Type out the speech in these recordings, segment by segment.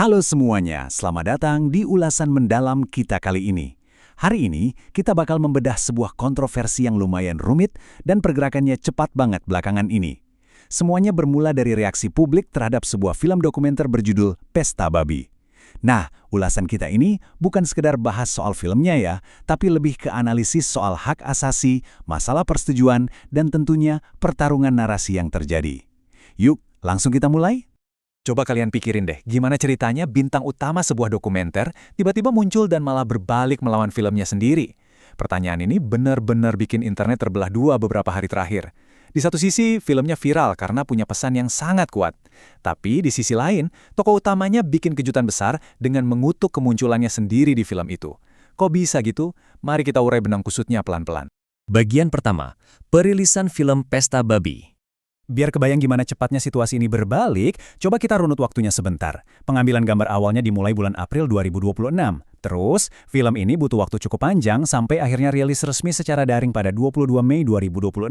Halo semuanya, selamat datang di ulasan mendalam kita kali ini. Hari ini, kita bakal membedah sebuah kontroversi yang lumayan rumit dan pergerakannya cepat banget belakangan ini. Semuanya bermula dari reaksi publik terhadap sebuah film dokumenter berjudul Pesta Babi. Nah, ulasan kita ini bukan sekedar bahas soal filmnya ya, tapi lebih ke analisis soal hak asasi, masalah persetujuan, dan tentunya pertarungan narasi yang terjadi. Yuk, langsung kita mulai? Coba kalian pikirin deh, gimana ceritanya bintang utama sebuah dokumenter tiba-tiba muncul dan malah berbalik melawan filmnya sendiri. Pertanyaan ini benar-benar bikin internet terbelah dua beberapa hari terakhir. Di satu sisi, filmnya viral karena punya pesan yang sangat kuat. Tapi di sisi lain, tokoh utamanya bikin kejutan besar dengan mengutuk kemunculannya sendiri di film itu. Kok bisa gitu? Mari kita urai benang kusutnya pelan-pelan. Bagian pertama, perilisan film Pesta Babi. Biar kebayang gimana cepatnya situasi ini berbalik, coba kita runut waktunya sebentar. Pengambilan gambar awalnya dimulai bulan April 2026. Terus, film ini butuh waktu cukup panjang sampai akhirnya rilis resmi secara daring pada 22 Mei 2026.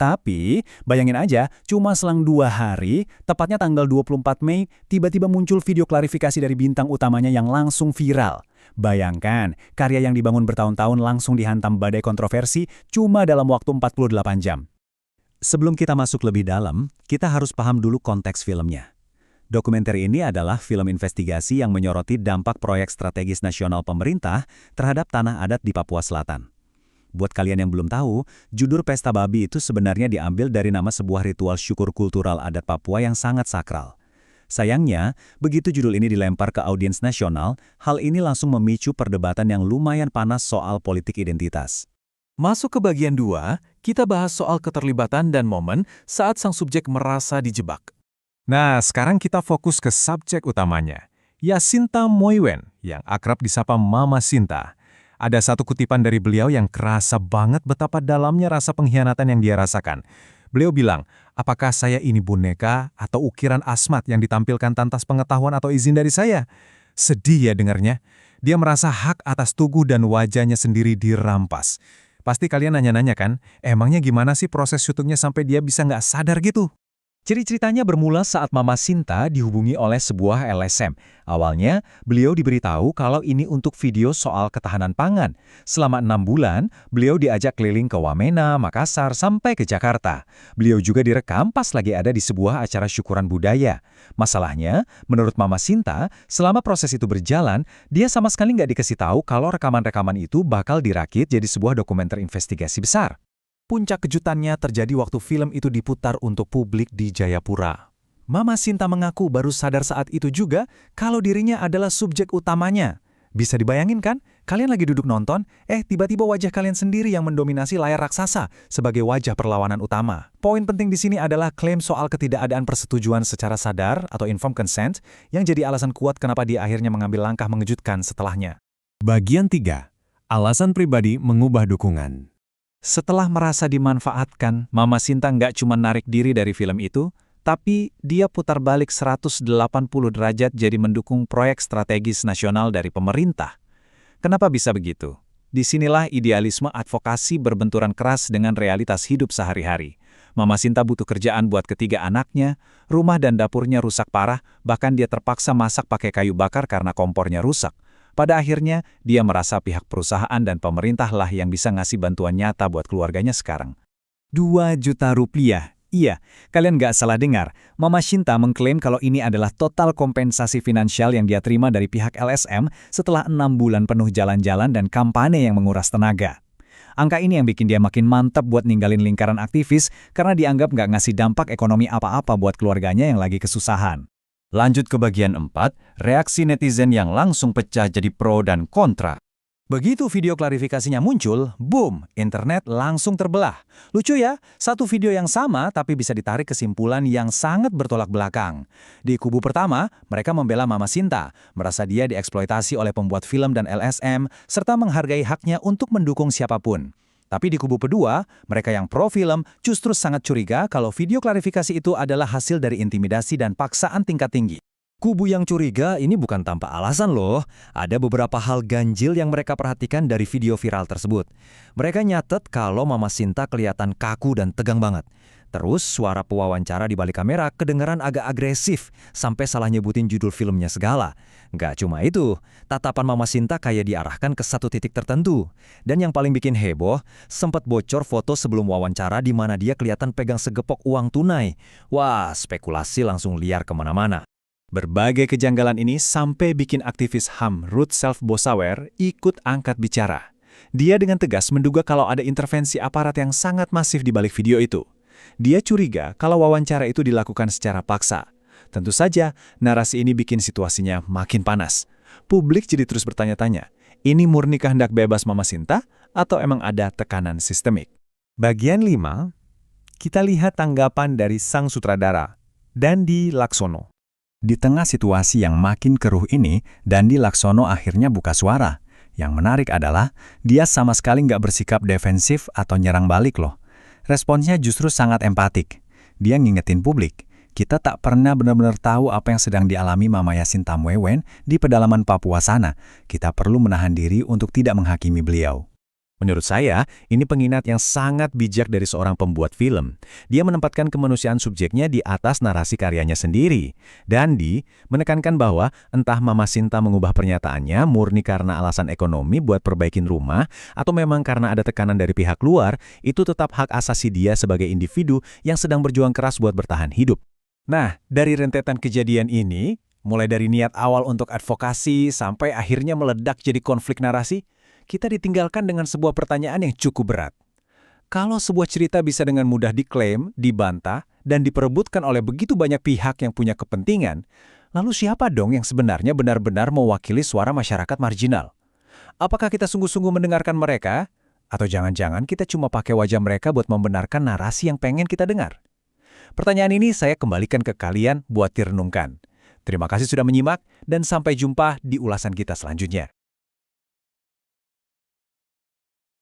Tapi, bayangin aja, cuma selang 2 hari, tepatnya tanggal 24 Mei, tiba-tiba muncul video klarifikasi dari bintang utamanya yang langsung viral. Bayangkan, karya yang dibangun bertahun-tahun langsung dihantam badai kontroversi cuma dalam waktu 48 jam. Sebelum kita masuk lebih dalam, kita harus paham dulu konteks filmnya. Dokumenter ini adalah film investigasi yang menyoroti dampak proyek strategis nasional pemerintah terhadap tanah adat di Papua Selatan. Buat kalian yang belum tahu, judul Pesta Babi itu sebenarnya diambil dari nama sebuah ritual syukur kultural adat Papua yang sangat sakral. Sayangnya, begitu judul ini dilempar ke audiens nasional, hal ini langsung memicu perdebatan yang lumayan panas soal politik identitas. Masuk ke bagian 2, kita bahas soal keterlibatan dan momen saat sang subjek merasa dijebak. Nah, sekarang kita fokus ke subjek utamanya, Yasinta Moiwen, yang akrab disapa Mama Sinta. Ada satu kutipan dari beliau yang kerasa banget betapa dalamnya rasa pengkhianatan yang dia rasakan. Beliau bilang, apakah saya ini boneka atau ukiran asmat yang ditampilkan tanpa pengetahuan atau izin dari saya? Sedih ya dengarnya. Dia merasa hak atas tubuh dan wajahnya sendiri dirampas. Pasti kalian nanya-nanya kan, emangnya gimana sih proses syutingnya sampai dia bisa nggak sadar gitu? Ceritanya bermula saat Mama Sinta dihubungi oleh sebuah LSM. Awalnya, beliau diberitahu kalau ini untuk video soal ketahanan pangan. Selama 6 bulan, beliau diajak keliling ke Wamena, Makassar, sampai ke Jakarta. Beliau juga direkam pas lagi ada di sebuah acara syukuran budaya. Masalahnya, menurut Mama Sinta, selama proses itu berjalan, dia sama sekali nggak dikasih tahu kalau rekaman-rekaman itu bakal dirakit jadi sebuah dokumenter investigasi besar. Puncak kejutannya terjadi waktu film itu diputar untuk publik di Jayapura. Mama Sinta mengaku baru sadar saat itu juga kalau dirinya adalah subjek utamanya. Bisa dibayangin kan? Kalian lagi duduk nonton, tiba-tiba wajah kalian sendiri yang mendominasi layar raksasa sebagai wajah perlawanan utama. Poin penting di sini adalah klaim soal ketidakadaan persetujuan secara sadar atau informed consent yang jadi alasan kuat kenapa dia akhirnya mengambil langkah mengejutkan setelahnya. Bagian 3. Alasan pribadi mengubah dukungan. Setelah merasa dimanfaatkan, Mama Sinta nggak cuma narik diri dari film itu, tapi dia putar balik 180 derajat jadi mendukung proyek strategis nasional dari pemerintah. Kenapa bisa begitu? Disinilah idealisme advokasi berbenturan keras dengan realitas hidup sehari-hari. Mama Sinta butuh kerjaan buat ketiga anaknya, rumah dan dapurnya rusak parah, bahkan dia terpaksa masak pakai kayu bakar karena kompornya rusak. Pada akhirnya, dia merasa pihak perusahaan dan pemerintahlah yang bisa ngasih bantuan nyata buat keluarganya sekarang. 2 juta rupiah. Iya, kalian nggak salah dengar. Mama Sinta mengklaim kalau ini adalah total kompensasi finansial yang dia terima dari pihak LSM setelah 6 bulan penuh jalan-jalan dan kampanye yang menguras tenaga. Angka ini yang bikin dia makin mantap buat ninggalin lingkaran aktivis karena dianggap nggak ngasih dampak ekonomi apa-apa buat keluarganya yang lagi kesusahan. Lanjut ke bagian 4, reaksi netizen yang langsung pecah jadi pro dan kontra. Begitu video klarifikasinya muncul, boom, internet langsung terbelah. Lucu ya, satu video yang sama tapi bisa ditarik kesimpulan yang sangat bertolak belakang. Di kubu pertama, mereka membela Mama Sinta, merasa dia dieksploitasi oleh pembuat film dan LSM, serta menghargai haknya untuk mendukung siapapun. Tapi di kubu kedua, mereka yang pro film justru sangat curiga kalau video klarifikasi itu adalah hasil dari intimidasi dan paksaan tingkat tinggi. Kubu yang curiga ini bukan tanpa alasan loh. Ada beberapa hal ganjil yang mereka perhatikan dari video viral tersebut. Mereka nyatet kalau Mama Sinta kelihatan kaku dan tegang banget. Terus suara pewawancara di balik kamera kedengaran agak agresif, sampai salah nyebutin judul filmnya segala. Nggak cuma itu, tatapan Mama Sinta kayak diarahkan ke satu titik tertentu. Dan yang paling bikin heboh, sempat bocor foto sebelum wawancara di mana dia kelihatan pegang segepok uang tunai. Wah, spekulasi langsung liar kemana-mana. Berbagai kejanggalan ini sampai bikin aktivis HAM Ruth Self-Bosawer ikut angkat bicara. Dia dengan tegas menduga kalau ada intervensi aparat yang sangat masif di balik video itu. Dia curiga kalau wawancara itu dilakukan secara paksa. Tentu saja, narasi ini bikin situasinya makin panas. Publik jadi terus bertanya-tanya, ini murni kehendak bebas Mama Sinta atau emang ada tekanan sistemik? Bagian 5, kita lihat tanggapan dari sang sutradara, Dandi Laksono. Di tengah situasi yang makin keruh ini, Dandi Laksono akhirnya buka suara. Yang menarik adalah, dia sama sekali nggak bersikap defensif atau nyerang balik loh. Responsnya justru sangat empatik. Dia ngingetin publik, kita tak pernah benar-benar tahu apa yang sedang dialami Mama Yasinta Moewen di pedalaman Papua sana. Kita perlu menahan diri untuk tidak menghakimi beliau. Menurut saya, ini pengingat yang sangat bijak dari seorang pembuat film. Dia menempatkan kemanusiaan subjeknya di atas narasi karyanya sendiri. Dandi menekankan bahwa entah Mama Sinta mengubah pernyataannya murni karena alasan ekonomi buat perbaikin rumah, atau memang karena ada tekanan dari pihak luar, itu tetap hak asasi dia sebagai individu yang sedang berjuang keras buat bertahan hidup. Nah, dari rentetan kejadian ini, mulai dari niat awal untuk advokasi sampai akhirnya meledak jadi konflik narasi, kita ditinggalkan dengan sebuah pertanyaan yang cukup berat. Kalau sebuah cerita bisa dengan mudah diklaim, dibantah, dan diperebutkan oleh begitu banyak pihak yang punya kepentingan, lalu siapa dong yang sebenarnya benar-benar mewakili suara masyarakat marginal? Apakah kita sungguh-sungguh mendengarkan mereka? Atau jangan-jangan kita cuma pakai wajah mereka buat membenarkan narasi yang pengen kita dengar? Pertanyaan ini saya kembalikan ke kalian buat direnungkan. Terima kasih sudah menyimak, dan sampai jumpa di ulasan kita selanjutnya.